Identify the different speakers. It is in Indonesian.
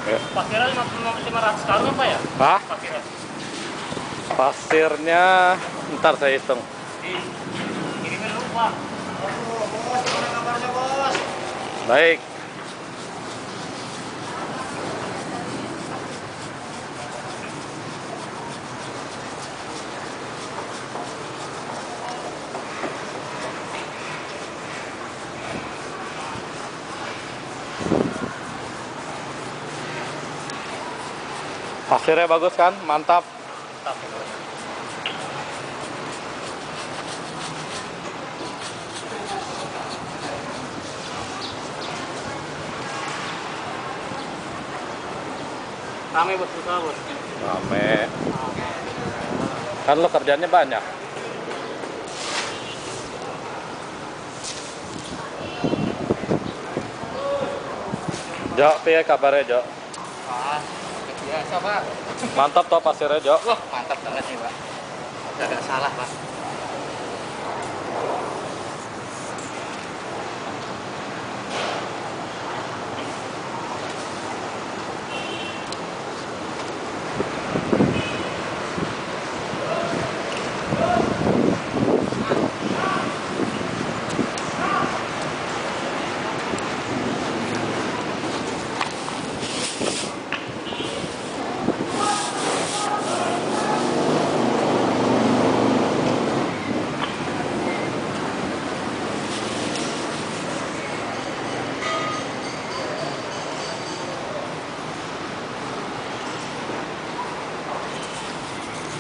Speaker 1: Ya.
Speaker 2: Pasirnya 500 karung apa ya?
Speaker 1: Hah?
Speaker 2: Pasirnya.
Speaker 1: Pasirnya ntar saya hitung.
Speaker 2: Kirimin dulu, Pak. Bos, gimana kabarnya, Bos?
Speaker 1: Baik. Pasirnya bagus kan? Mantap.
Speaker 2: Mantap, Bos. Rame, Bos, usaha, Bos.
Speaker 1: Rame. Kan lo kerjanya banyak. Jo, piye kabarnya Jo?
Speaker 2: Wah, biasa, Pak.
Speaker 1: Mantap toh pasirnya Jo.
Speaker 2: Wah, mantap banget nih, Pak. Gak salah, Pak.